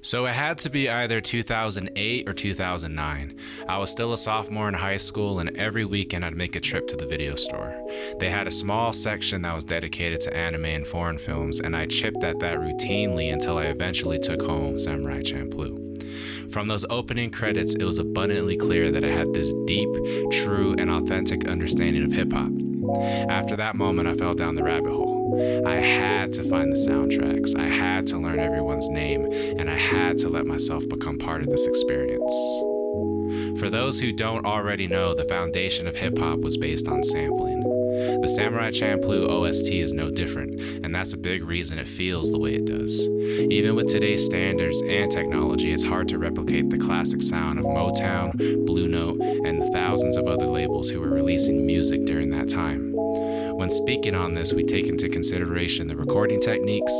So it had to be either 2008 or 2009. I was still a sophomore in high school, and every weekend I'd make a trip to the video store. They had a small section that was dedicated to anime and foreign films, and I chipped at that routinely until I eventually took home Samurai Champloo. From those opening credits, it was abundantly clear that I had this deep, true, and authentic understanding of hip-hop. After that moment, I fell down the rabbit hole. I had to find the soundtracks, I had to learn everyone's name, and I had to let myself become part of this experience. For those who don't already know, the foundation of hip-hop was based on sampling. The Samurai Champloo OST is no different, and that's a big reason it feels the way it does. Even with today's standards and technology, it's hard to replicate the classic sound of Motown, Blue Note, and the thousands of other labels who were releasing music during that time. When speaking on this, we take into consideration the recording techniques,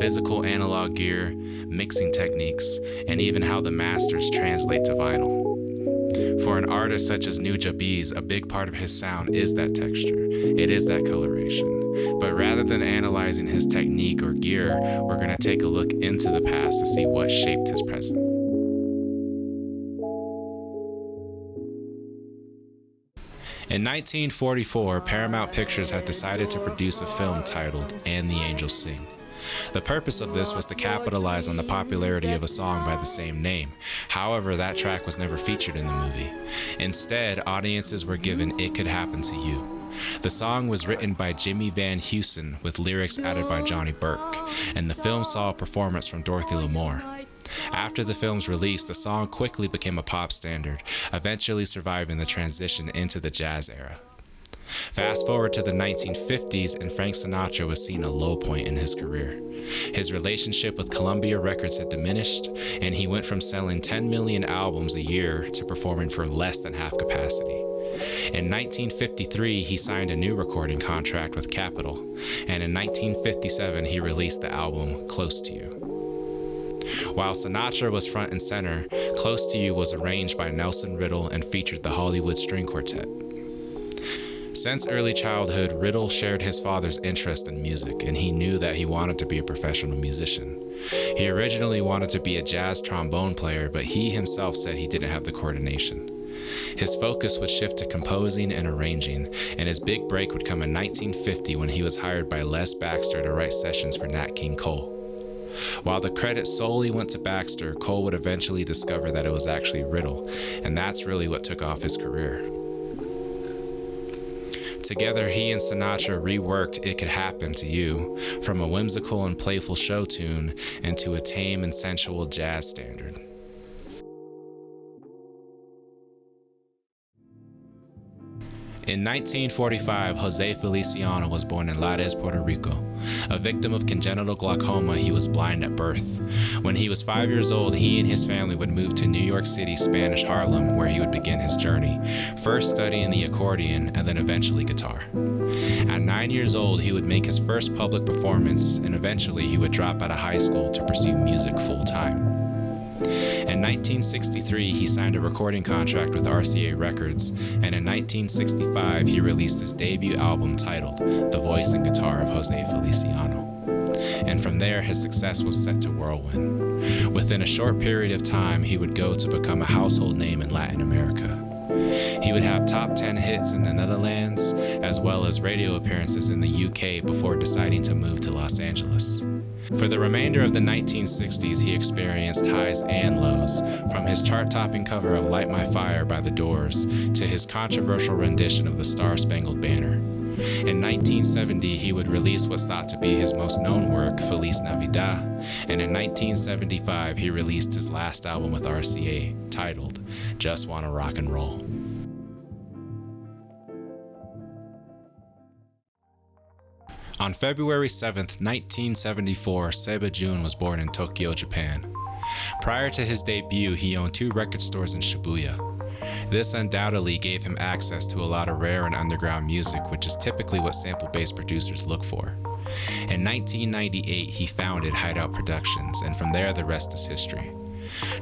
physical analog gear, mixing techniques, and even how the masters translate to vinyl. For an artist such as Nujabes, a big part of his sound is that texture. It is that coloration. But rather than analyzing his technique or gear, we're going to take a look into the past to see what shaped his present. In 1944, Paramount Pictures had decided to produce a film titled And the Angels Sing. The purpose of this was to capitalize on the popularity of a song by the same name. However, that track was never featured in the movie. Instead, audiences were given It Could Happen to You. The song was written by Jimmy Van Heusen with lyrics added by Johnny Burke, and the film saw a performance from Dorothy Lamour. After the film's release, the song quickly became a pop standard, eventually surviving the transition into the jazz era. Fast forward to the 1950s, and Frank Sinatra was seeing a low point in his career. His relationship with Columbia Records had diminished, and he went from selling 10 million albums a year to performing for less than half capacity. In 1953, he signed a new recording contract with Capitol, and in 1957, he released the album Close to You. While Sinatra was front and center, Close to You was arranged by Nelson Riddle and featured the Hollywood String Quartet. Since early childhood, Riddle shared his father's interest in music, and he knew that he wanted to be a professional musician. He originally wanted to be a jazz trombone player, but he himself said he didn't have the coordination. His focus would shift to composing and arranging, and his big break would come in 1950 when he was hired by Les Baxter to write sessions for Nat King Cole. While the credit solely went to Baxter, Cole would eventually discover that it was actually Riddle, and that's really what took off his career. Together, he and Sinatra reworked It Could Happen to You from a whimsical and playful show tune into a tame and sensual jazz standard. In 1945, Jose Feliciano was born in Lares, Puerto Rico. A victim of congenital glaucoma, he was blind at birth. When he was 5 years old, he and his family would move to New York City, Spanish Harlem, where he would begin his journey, first studying the accordion and then eventually guitar. At 9 years old, he would make his first public performance, and eventually he would drop out of high school to pursue music full-time. In 1963, he signed a recording contract with RCA Records, and in 1965, he released his debut album titled The Voice and Guitar of Jose Feliciano. And from there, his success was set to whirlwind. Within a short period of time, he would go to become a household name in Latin America. He would have top 10 hits in the Netherlands, as well as radio appearances in the UK before deciding to move to Los Angeles. For the remainder of the 1960s, he experienced highs and lows, from his chart-topping cover of Light My Fire by The Doors to his controversial rendition of the Star-Spangled Banner. In 1970, he would release what's thought to be his most known work, Feliz Navidad, and in 1975, he released his last album with RCA, titled Just Wanna Rock and Roll. On February 7, 1974, Seba Jun was born in Tokyo, Japan. Prior to his debut, he owned 2 record stores in Shibuya. This undoubtedly gave him access to a lot of rare and underground music, which is typically what sample-based producers look for. In 1998, he founded Hideout Productions, and from there the rest is history.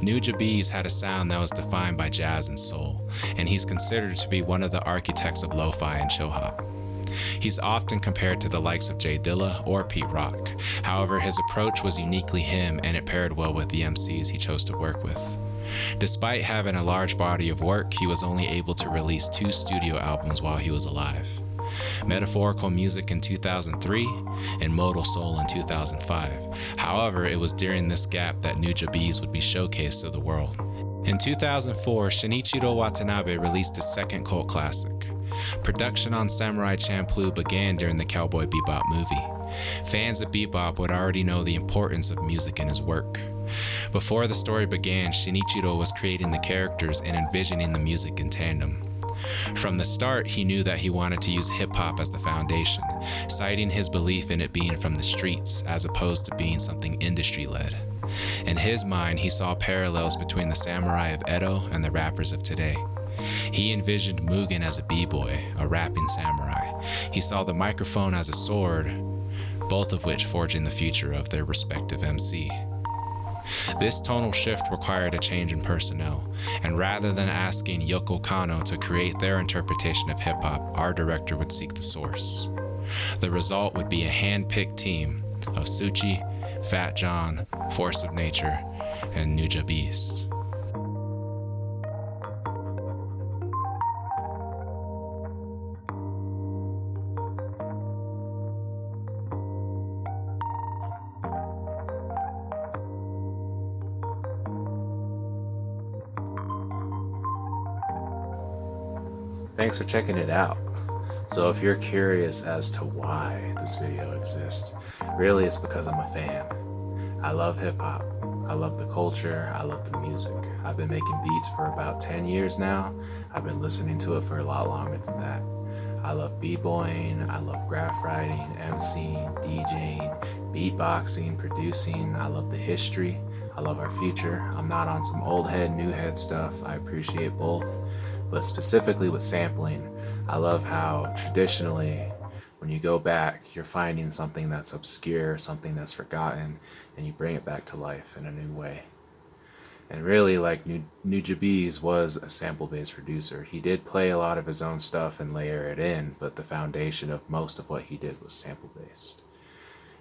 Nujabes had a sound that was defined by jazz and soul, and he's considered to be one of the architects of lo-fi and chill hop. He's often compared to the likes of Jay Dilla or Pete Rock. However, his approach was uniquely him, and it paired well with the MCs he chose to work with. Despite having a large body of work, he was only able to release 2 studio albums while he was alive. Metaphorical Music in 2003 and Modal Soul in 2005. However, it was during this gap that Nujabes would be showcased to the world. In 2004, Shinichiro Watanabe released his second cult classic. Production on Samurai Champloo began during the Cowboy Bebop movie. Fans of bebop would already know the importance of music in his work. Before the story began, Shinichiro was creating the characters and envisioning the music in tandem. From the start, he knew that he wanted to use hip-hop as the foundation, citing his belief in it being from the streets as opposed to being something industry-led. In his mind, he saw parallels between the samurai of Edo and the rappers of today. He envisioned Mugen as a b-boy, a rapping samurai. He saw the microphone as a sword, both of which forging the future of their respective MC. This tonal shift required a change in personnel, and rather than asking Yoko Kanno to create their interpretation of hip-hop, our director would seek the source. The result would be a hand-picked team of Suchi, Fat John, Force of Nature, and Nujabes. Thanks for checking it out. So if you're curious as to why this video exists, really it's because I'm a fan. I love hip-hop. I love the culture. I love the music. I've been making beats for about 10 years now. I've been listening to it for a lot longer than that. I love b-boying. I love graph writing, MCing, DJing, beatboxing, producing. I love the history. I love our future. I'm not on some old head, new head stuff. I appreciate both. But specifically with sampling, I love how traditionally, when you go back, you're finding something that's obscure, something that's forgotten, and you bring it back to life in a new way. And really, like, Nujabes was a sample-based producer. He did play a lot of his own stuff and layer it in, but the foundation of most of what he did was sample-based.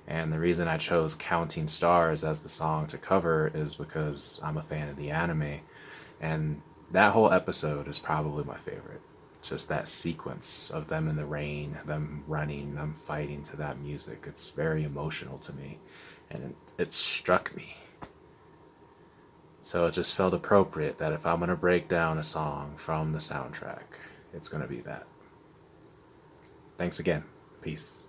And the reason I chose Counting Stars as the song to cover is because I'm a fan of the anime, and that whole episode is probably my favorite. Just that sequence of them in the rain, them running, them fighting to that music. It's very emotional to me, and it struck me. So it just felt appropriate that if I'm going to break down a song from the soundtrack, it's going to be that. Thanks again. Peace.